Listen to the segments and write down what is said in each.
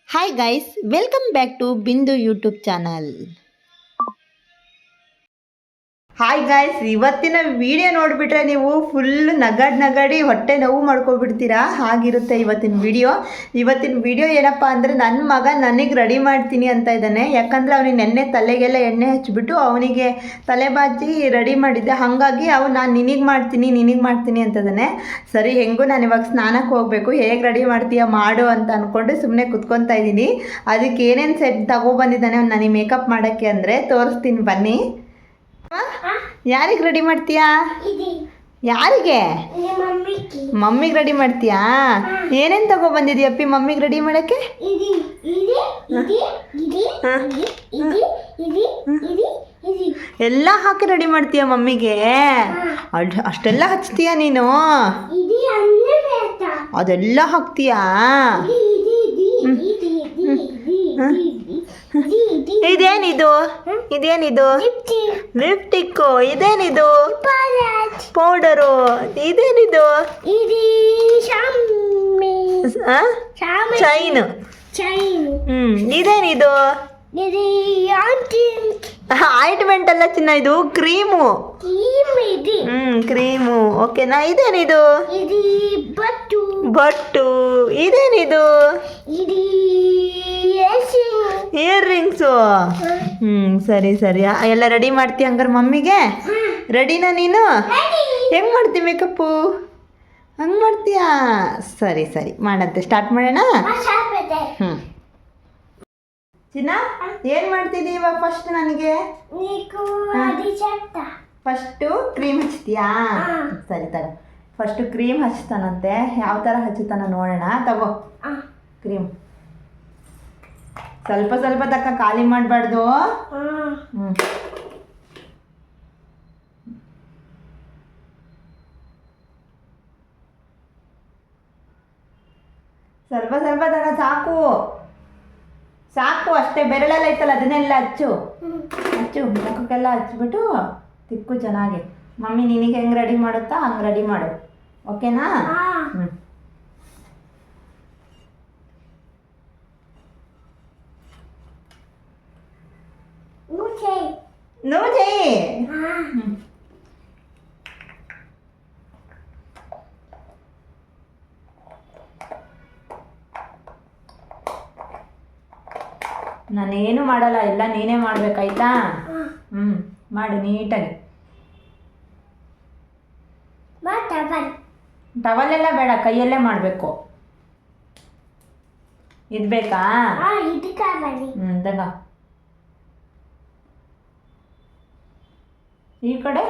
Hi guys, welcome back to Bindu YouTube channel. Hi guys, ಇವತ್ತಿನ video ನೋಡಿಬಿಟ್ರೆ ನೀವು full ನಗಾಡಿ ಹೊಟ್ಟೆ ನೋವು ಮಾಡ್ಕೊಬಿಡ್ತೀರಾ. ಹಾಗಿರುತ್ತೆ ಇವತ್ತಿನ ವಿಡಿಯೋ ಏನಪ್ಪ ಅಂದರೆ ನನ್ನ ಮಗ ನನಗೆ ರೆಡಿ ಮಾಡ್ತೀನಿ ಅಂತ ಇದ್ದಾನೆ. ಯಾಕಂದರೆ ಅವನಿಗೆ ನೆನ್ನೆ ತಲೆಗೆಲ್ಲ ಎಣ್ಣೆ ಹಚ್ಚಿಬಿಟ್ಟು ಅವನಿಗೆ ತಲೆ ಬಾಚಿ ರೆಡಿ ಮಾಡಿದ್ದೆ. ಹಾಗಾಗಿ ನಾನು ನಿನಗೆ ಮಾಡ್ತೀನಿ ಅಂತದಾನೆ. ಸರಿ, ಹೆಂಗೂ ನಾನು ಇವಾಗ ಸ್ನಾನಕ್ಕೆ ಹೋಗಬೇಕು, ಹೇಗೆ ರೆಡಿ ಮಾಡ್ತೀಯ ಮಾಡು ಅಂತ ಅಂದ್ಕೊಂಡು ಸುಮ್ಮನೆ ಕುತ್ಕೊತಾ ಇದ್ದೀನಿ. ಅದಕ್ಕೆ ಏನೇನು ಸೆಟ್ ತಗೊಬಂದಿದ್ದಾನೆ ಅವ್ನು ನನಗೆ ಮೇಕಪ್ ಮಾಡೋಕ್ಕೆ ಅಂದರೆ ತೋರಿಸ್ತೀನಿ ಬನ್ನಿ. ಯಾರಿಗೆ ರೆಡಿ ಮಾಡ್ತೀಯಾ? ಯಾರಿಗೆ? ಮಮ್ಮಿಗೆ ರೆಡಿ ಮಾಡ್ತೀಯಾ? ಏನೇನು ತಗೊಬಂದಿದ್ಯಪ್ಪಿ ಮಮ್ಮಿಗೆ ರೆಡಿ ಮಾಡೋಕ್ಕೆ? ಎಲ್ಲ ಹಾಕಿ ರೆಡಿ ಮಾಡ್ತೀಯ ಮಮ್ಮಿಗೆ? ಅಷ್ಟೆಲ್ಲ ಹಚ್ತೀಯ ನೀನು? ಅದೆಲ್ಲ ಹಾಕ್ತೀಯಾ? ಇದೇನಿದು? ಲಿಪ್ಟಿಕ್ಕು. ಇದೇನಿದು? ಪೌಡರು. ಇದೇನಿದು? ಚೈನ್. ಇದೇನಿದು? ಆಯಿಂಟ್ಮೆಂಟ್ ಅಲ್ಲ ಚಿನ್ನ, ಇದು ಕ್ರೀಮು. ಕ್ರೀಮು. ಓಕೆನಾ? ಇದೇನಿದು? ಬಟ್ಟು. ಇದೇನಿದು? Year rings. ಸರಿ ಎಲ್ಲ ರೆಡಿ ಮಾಡ್ತೀಯ ಹಂಗಾರೆ ಮಮ್ಮಿಗೆ? ರೆಡಿನಾ ನೀನು? ಹೆಂಗೆ ಮಾಡ್ತೀವಿ ಮೇಕಪ್ಪು? ಹಂಗೆ ಮಾಡ್ತೀಯಾ? ಸರಿ ಮಾಡಂತೆ, ಸ್ಟಾರ್ಟ್ ಮಾಡೋಣ. ಚಿನ್ನ, ಏನು ಮಾಡ್ತಿದ್ದೀ ಇವಾಗ? ಫಸ್ಟ್ ನನಗೆ ಫಸ್ಟು ಕ್ರೀಮ್ ಹಚ್ತೀಯಾ? ಸರಿ ತಗೋ. ಫಸ್ಟು ಕ್ರೀಮ್ ಹಚ್ತಾನಂತೆ. ಯಾವ ಥರ ಹಚ್ಚುತ್ತಾನ ನೋಡೋಣ. ತಗೋ ಕ್ರೀಮ್. ಸ್ವಲ್ಪ ತಕ್ಕ ಖಾಲಿ ಮಾಡಬಾರ್ದು. ಸ್ವಲ್ಪ ತಗ, ಸಾಕು ಅಷ್ಟೇ. ಬೆರಳೆಲ್ಲ ಐತಲ್ಲ ಅದನ್ನೆಲ್ಲ ಹಚ್ಚು. ಮುಖಕ್ಕೆಲ್ಲ ಹಚ್ಬಿಟ್ಟು ತಿಕ್ಕು ಚೆನ್ನಾಗಿ. ಮಮ್ಮಿ ನಿನಗೆ ಹೆಂಗೆ ರೆಡಿ ಮಾಡುತ್ತಾ ಹಂಗೆ ರೆಡಿ ಮಾಡು. ಓಕೆನಾ? ನೋಜೆ. ನಾನೇನು ಮಾಡಲ್ಲ, ಎಲ್ಲ ನೀನೇ ಮಾಡ್ಬೇಕಾಯ್ತಾ? ಮಾಡು ನೀಟಾಗಿ. ಟವಲೆಲ್ಲ ಬೇಡ, ಕೈಯಲ್ಲೇ ಮಾಡಬೇಕು. ಇದು ಬೇಕಾ? ತಗ. ಈ ಕಡೆ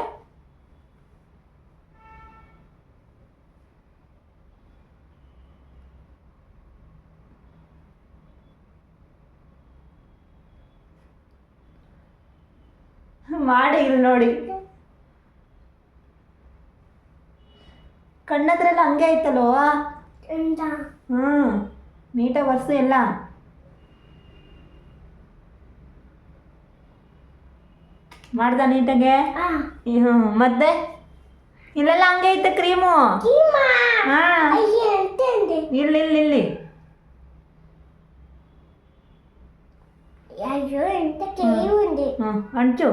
ಮಾಡಿ. ಇಲ್ಲಿ ನೋಡಿ, ಕಣ್ಣತ್ರ ಎಲ್ಲ ಹಂಗೆ ಐತಲ್ವ? ನೀಟಾಗಿ ಒರೆಸು ಎಲ್ಲ. ಮಾಡ್ದ ನೀಟಾಗೆ? ಮತ್ತೆ ಇಲ್ಲೆಲ್ಲ ಹಂಗೆ ಐತೆ ಕ್ರೀಮು. ಇಲ್ಲಿ ಅಂಚು.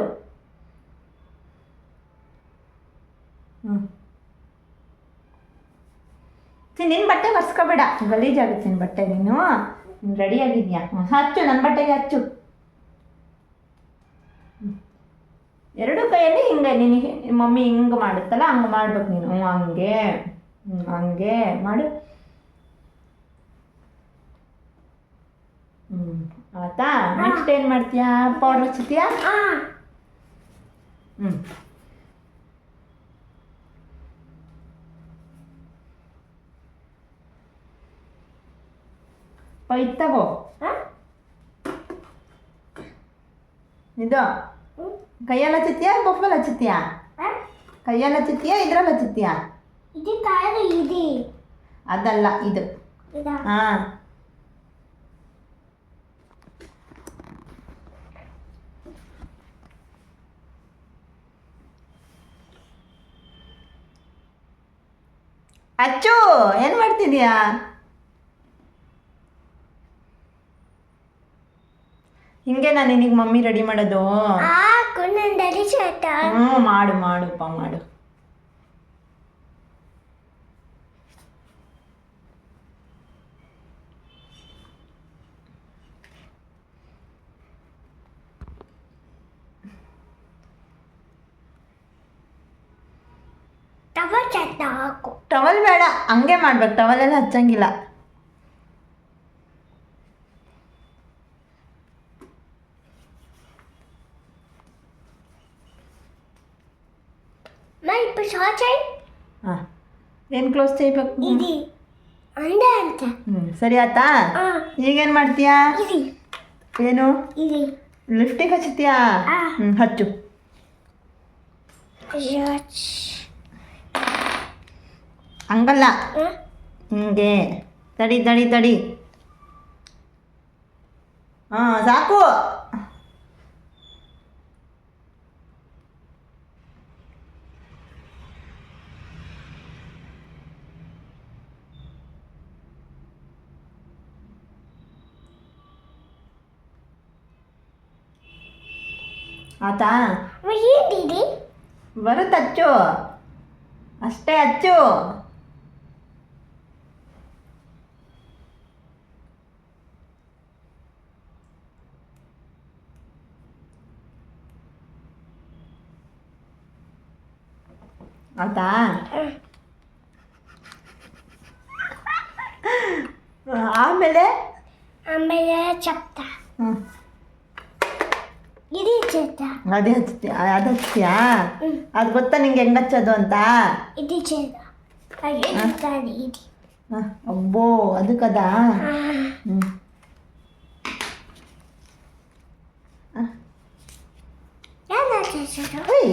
ನಿನ್ನ ಬಟ್ಟೆ ಒರೆಸ್ಕೋಬೇಡ, ಗಲೀಜಾಗುತ್ತೆ ನಿನ್ನ ಬಟ್ಟೆ. ನೀನು ರೆಡಿ ಆಗಿದ್ಯಾ? ಹಚ್ಚು, ನನ್ನ ಬಟ್ಟೆಗೆ ಹಚ್ಚು. ಎರಡು ಕೈಯಲ್ಲಿ ಹಿಂಗೆ ನಿನಗೆ ಮಮ್ಮಿ ಹಿಂಗೆ ಮಾಡುತ್ತಲ್ಲ ಹಂಗೆ ಮಾಡ್ಬೇಕು ನೀನು. ಹಂಗೆ ಮಾಡು. ಆಯ್ತಾ? ನೆಕ್ಸ್ಟ್ ಏನು ಮಾಡ್ತೀಯಾ? ಪೌಡರ್ ಹಚ್ತೀಯಾ? ಪೈಪ್ ತಗೋ. ಇದು ಕೈಯಲ್ಲಿ ಹಚ್ಚುತ್ತೀಯಾ ಬೊಪ್ಪಲ್ಲಿ ಹಚ್ಚುತ್ತೀಯಾ? ಕೈಯಲ್ಲಿ ಹಚ್ಚುತ್ತೀಯಾ ಇದ್ರಲ್ಲಿ ಹಚ್ಚುತ್ತೀಯಾ? ಅದಲ್ಲ, ಇದು. ಅಚ್ಚು, ಏನು ಮಾಡ್ತಿದ್ಯಾ? ಹಿಂಗೆ ನಾನು ನಿನಗೆ ಮಮ್ಮಿ ರೆಡಿ ಮಾಡೋದು. ಹ್ಞೂ ಮಾಡು ಮಾಡಪ್ಪ ಮಾಡು. ಟವಲ್ ಬೇಡ, ಹಂಗೆ ಮಾಡ್ಬೇಕು, ಟವಲೆಲ್ಲ ಹಚ್ಚಂಗಿಲ್ಲ. ಹಾಂ ಏನು ಕ್ಲೋಸ್ చేయಬೇಕು? ಸರಿ ಆಯ್ತಾ? ಈಗೇನು ಮಾಡ್ತೀಯಾ? ಏನು ಲಿಫ್ಟಿಗೆ ಹಚ್ತೀಯಾ? ಹಚ್ಚು. ಹಂಗಲ್ಲ, ಹಿಂಗೆ ತಡಿ ತಡಿ ತಡಿ. ಹಾಂ ಸಾಕು. ಆತಾ ಬರುತ್ತೆ, ಹಚ್ಚು ಅಷ್ಟೇ, ಹಚ್ಚು. ಆತಾ? ಆಮೇಲೆ ಚಪ್ತ ಅದೇ ಹಚ್ತೀಯಾ? ಅದು ಹಚ್ತೀಯಾ? ಅದು ಗೊತ್ತಾ ನಿಂಗೆ ಹೆಂಗೆ ಹಚ್ಚೋದು ಅಂತ? ಅಬ್ಬೋ ಅದಕ್ಕದ. ಹ್ಞೂ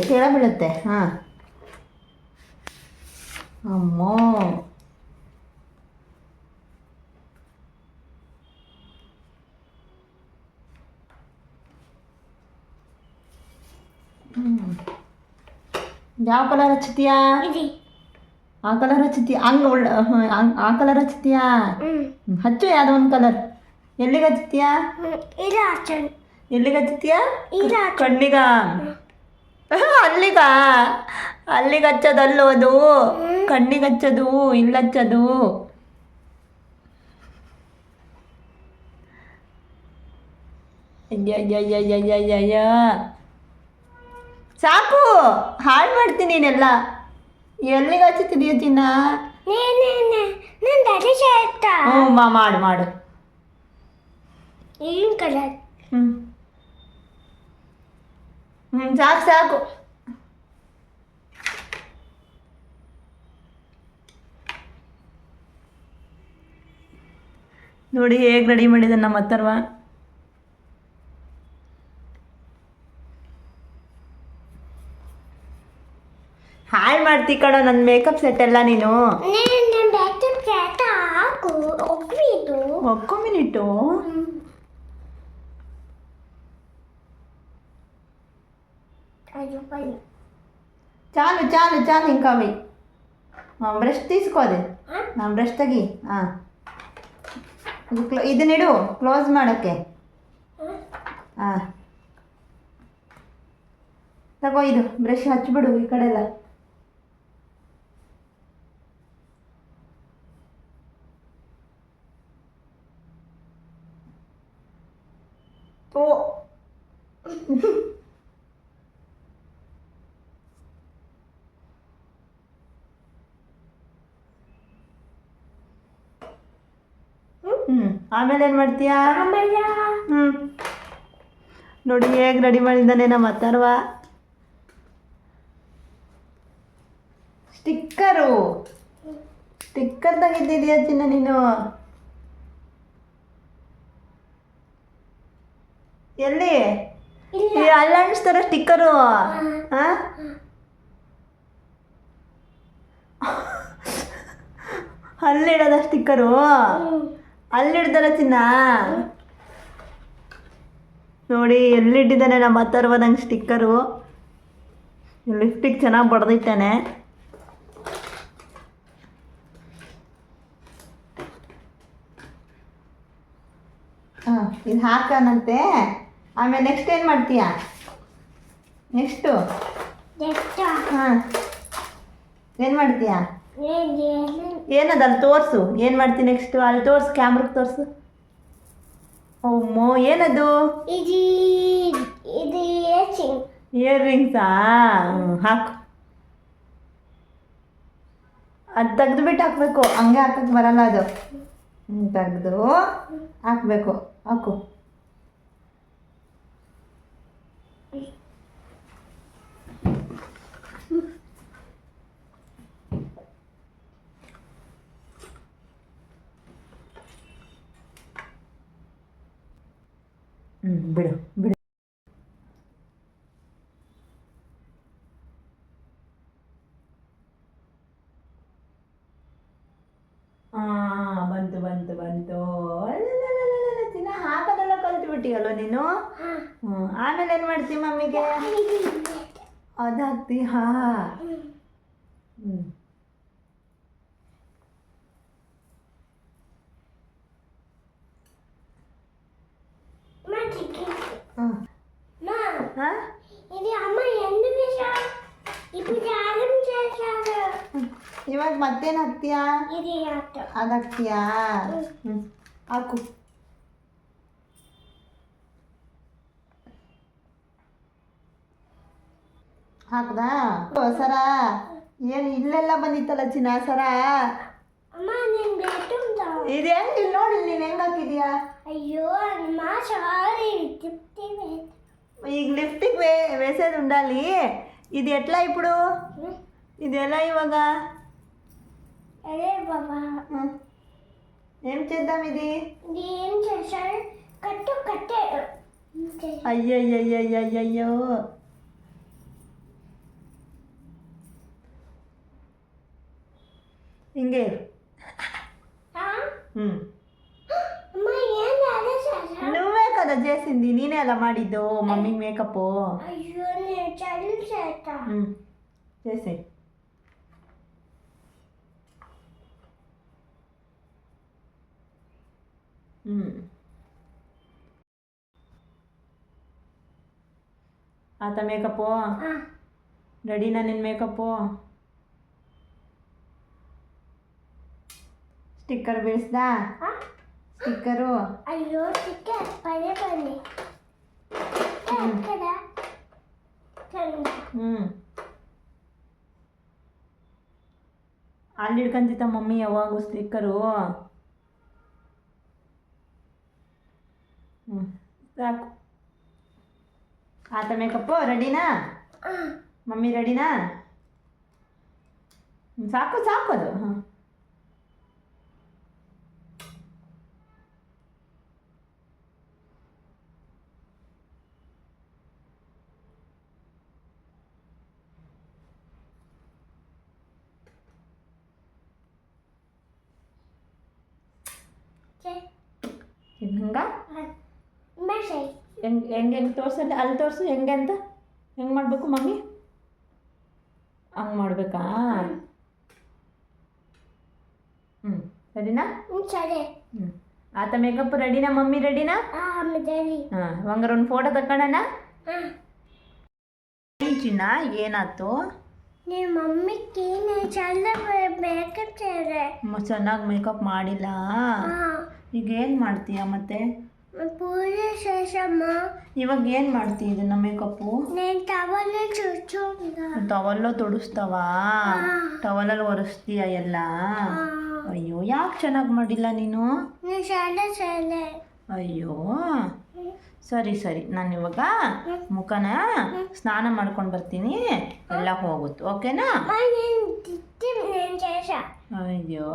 ಕೆಳ ಬೀಳುತ್ತೆ. ಹಾಂ ಅಮ್ಮೋ. ಯಾವ ಕಲರ್ ಹಚ್ತೀಯಾ? ಆ ಕಲರ್ ಹಚ್ತೀಯ? ಹಂಗೆ ಆ ಕಲರ್ ಹಚ್ತೀಯಾ? ಹಚ್ಚು ಯಾವುದೋ ಒಂದು ಕಲರ್. ಎಲ್ಲಿಗೆ ಹಚ್ತೀಯಾ? ಎಲ್ಲಿಗೆ ಹಚ್ತೀಯಾ? ಕಣ್ಣಿಗ? ಅಲ್ಲಿಗ? ಅಲ್ಲಿಗೆ ಹಚ್ಚೋದು ಅಲ್ಲೋ ಅದು, ಕಣ್ಣಿಗೆ ಹಚ್ಚೋದು, ಇಲ್ಲಿ ಹಚ್ಚೋದು. ಅಯ್ಯಯ್ಯಯ್ಯಯ್ಯಯ್ಯಯ್ಯ, ಸಾಕು, ಹಾಳು ಮಾಡ್ತೀನಿ ನೀನೆಲ್ಲ. ಎಲ್ಲಿಗೆ ಹಚ್ಚುತ್ತಿದೀಯ ಚಿನ್ನ? ಹ್ಞೂ ಮಾಡು ಮಾಡು. ಹ್ಞೂ ಸಾಕು ಸಾಕು. ನೋಡಿ ಹೇಗೆ ರೆಡಿ ಮಾಡಿದ ನಮ್ಮ ಅಥರ್ವ. ಹಾಳು ಮಾಡ್ತಿ ಕಣೋ ನನ್ನ ಮೇಕಪ್ ಸೆಟ್ ಎಲ್ಲ ನೀನು. ಒಕ್ಕೊ ಮಿನಿಟು. చాలు చాలు చాలు ఇంకా అవి. బ్రష్ తీసుకోది, ಬ್ರಷ್ ತೆಗಿ. ಹಾಂ ಇದನ್ನಿಡು, ಕ್ಲೋಸ್ ಮಾಡೋಕ್ಕೆ. ಹಾಂ ತಗೋ, ಇದು ಬ್ರಷ್ ಹಚ್ಬಿಡು ಈ ಕಡೆ ಎಲ್ಲ. ಓ ಆಮೇಲೆ ಏನು ಮಾಡ್ತೀಯಾ? ನೋಡಿ ಹೇಗೆ ರೆಡಿ ಮಾಡಿದ್ದಾನೆ ನಮ್ಮ ಅಥರ್ವ. ಸ್ಟಿಕ್ಕರ್ ತೆಗಿದ್ದಿದೆಯಾ ಚಿನ್ನ ನೀನು? ಎಲ್ಲಿ? ಅಲ್ಲಿ ಅಂಟಿಸ್ತಾರ ಸ್ಟಿಕ್ಕರು? ಹಾಂ ಅಲ್ಲಿಡೋದ ಸ್ಟಿಕ್ಕರು? ಅಲ್ಲಿಡ್ದಾರ ಚಿನ್ನ? ನೋಡಿ ಎಲ್ಲಿಟ್ಟಿದ್ದಾನೆ ನಮ್ಮ ಅಥರ್ವ ನಂಗೆ ಸ್ಟಿಕ್ಕರು. ಲಿಫ್ಟಿಗೆ ಚೆನ್ನಾಗಿ ಬಡ್ದಿದ್ದಾನೆ. ಹಾಂ ಇದು ಹಾಕನಂತೆ. ಆಮೇಲೆ ನೆಕ್ಸ್ಟ್ ಏನು ಮಾಡ್ತೀಯಾ? ನೆಕ್ಸ್ಟು ನೆಕ್ಸ್ಟ್ ಹಾಂ ಏನು ಮಾಡ್ತೀಯಾ? ಏನು ಏನದು ಅಲ್ಲಿ ತೋರಿಸು. ಏನು ಮಾಡ್ತೀನಿ ನೆಕ್ಸ್ಟು? ಅಲ್ಲಿ ತೋರಿಸು, ಕ್ಯಾಮ್ರಕ್ಕೆ ತೋರಿಸು. ಓಮ್ಮೋ ಏನದು? ಇದು ಇದು ಏಚಿಂಗ್ ಇಯರ್ ರಿಂಗ್ಸಾ? ಹಾಕು. ಅದು ತೆಗೆದುಬಿಟ್ಟು ಹಾಕಬೇಕು, ಹಂಗೆ ಹಾಕಕ್ಕೆ ಬರಲ್ಲ ಅದು. ತೆಗೆದು ಹಾಕಬೇಕು. ಹಾಕು. ಬಿಡು ಬಿಡು. ಬಂತು ಬಂತು ಬಂತು. ಚಿನ್ನ ಹಾಕೋದೆಲ್ಲ ಕಲ್ತ್ಬಿಟ್ಟಿಯಲ್ಲ ನೀನು. ಆಮೇಲೆ ಏನು ಮಾಡ್ತೀವಿ ಮಮ್ಮಿಗೆ? ಅದು ಹಾಕ್ತಿ. ಹ್ಞೂ ಹಾಂ ಹಾಂ ఇది అమ్మ ఎందుకు వేశావు ఇప్పుడు ఆరం చేశారు ಇವಾಗ ಮತ್ತೇನು ಹಾಕ್ತೀಯಾ? ఇది ఆట ಅದು ಹಾಕ್ತೀಯಾ? ಹ್ಞೂ ಹಾಕು. ಹಾಕ್ದಾ ಸರ? ಏನು ಇಲ್ಲೆಲ್ಲ ಬಂದಿತ್ತಲ್ಲ ಚಿನ್ನ ಸರ? ಅಮ್ಮ నేను ಬೇಟುಂದ ಇದು ಹೆಂಗೆ ಇಲ್ಲಿ ನೋಡಿ, ನೀನು ಹೆಂಗೆ ಹಾಕಿದ್ಯಾ? అయ్యో అమ్మ సారీ తిప్పితే ಈಗ లిఫ్ట్కి వేసేది ఉండాలి. ఇది ఎట్లా ఇప్పుడు? ఇది ఎలా ఇవాగ? అరే బాబా ఏం చేద్దాం ఇది? ఇది ఏం చేశారు? కట్టు కట్టారు. అయ్యయ్యయ్యయ్యయ్యో. ಹಿಂಗೆ అమ్మ ఏంది అదే చేశారు? నువ్వే కదా చేసింది, నేనే అలా ಮಾಡಿದ್ದು మమ్మీ మేకప్. అయ్యో నేను చల్లి చేస్తా. చేసే. ಆತ ಮೇಕಪ್ಪು ರೆಡಿನಾ? ನಿನ್ನ ಮೇಕಪ್ಪು ಸ್ಟಿಕ್ಕರ್ ಬೀಳಿಸ್ದಾ? ಸ್ಟಿಕ್ಕರು అయ్యో స్టిక్కర్ పడే పని ఎక్కడ ಅಲ್ಲಿ ಹಿಡ್ಕೊಂತಿತ್ತ ಮಮ್ಮಿ ಯಾವಾಗೂ ಸ್ಟಿಕ್ಕರು. ಸಾಕು. ಆತ ಮೇಕಪ್ಪು ರೆಡಿನಾ? ಮಮ್ಮಿ ರೆಡಿನಾ? ಸಾಕು ಸಾಕು ಅದು. ಹಾಂ ಹಂಗ ಮೆಸೇಜ್ ಹೆಂಗೆ ಹೆಂಗೆ ತೋರ್ಸಲ್ಲಿ ಅಲ್ಲಿ ತೋರಿಸು ಹೆಂಗೆ ಅಂತ. ಹೆಂಗೆ ಮಾಡಬೇಕು ಮಮ್ಮಿ? ಹಂಗೆ ಮಾಡಬೇಕಾ? ರೆಡಿನಾ? సరే ಆತ ಮೇಕಪ್ ರೆಡಿನಾ? ಮಮ್ಮಿ ರೆಡಿನಾ? రెడీ. ಹಂಗಾರೆ ಒಂದು ಫೋಟೋ ತಕ್ಕೊಳ್ಳೋಣ. ಚಿನ್ನ ಏನಾಯ್ತು? నేను మమ్మీకి నేను చాలా మేకప్ చేయలే. ಚೆನ್ನಾಗಿ ಮೇಕಪ್ ಮಾಡಿಲ್ಲ. ಈಗ ಏನು ಮಾಡ್ತೀಯ ಮತ್ತೆ? ಪೂಜೆ చేశాಮ್ಮ. ಇವಾಗ ಏನು ಮಾಡ್ತೀಯ ಇದನ್ನ ಮೇಕಪ್ಪು? నేను టవల్లో చూచుందా. ಟವಲ್ಲೋ ತೊಡಿಸ್ತಾವಾ? ಟವಲಲ್ಲಿ ಒರೆಸ್ತೀಯ ಎಲ್ಲ? ಅಯ್ಯೋ ಯಾಕೆ ಚೆನ್ನಾಗಿ ಮಾಡಿಲ್ಲ ನೀನು? నేను చాలా చేయలే. ಅಯ್ಯೋ ಸರಿ ಸರಿ, ನಾನು ಇವಾಗ ಮುಖನ ಸ್ನಾನ ಮಾಡ್ಕೊಂಡು ಬರ್ತೀನಿ, ಎಲ್ಲ ಹೋಗುತ್ತೆ. ಓಕೆನಾ? నేను చేశా. ಅಯ್ಯೋ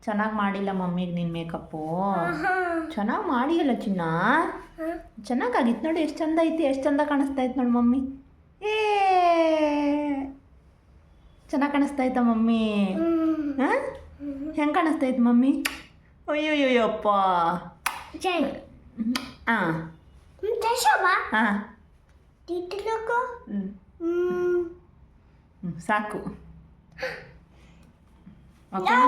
ಚೆನ್ನಾಗಿ ಮಾಡಿಲ್ಲ ಮಮ್ಮಿಗೆ ನಿನ್ನ ಮೇಕಪ್ಪು. ಚೆನ್ನಾಗಿ ಮಾಡಿಲ್ಲ ಚಿನ್ನ, ಚೆನ್ನಾಗಾಗಿತ್ತು ನೋಡಿ. ಎಷ್ಟು ಚಂದ ಐತಿ, ಎಷ್ಟು ಚಂದ ಕಾಣಿಸ್ತಾ ಇತ್ತು ನೋಡಿ ಮಮ್ಮಿ. ಚೆನ್ನಾಗಿ ಕಾಣಿಸ್ತಾ ಇತ್ತ ಮಮ್ಮಿ? ಹಾಂ ಹೆಂಗೆ ಕಾಣಿಸ್ತಾ ಇತ್ತು ಮಮ್ಮಿ? ಅಯ್ಯೋಯ್ಯಪ್ಪ. ಹಾಂ చేశావా? ಹಾಂ తిట్టులకు ಸಾಕು. No.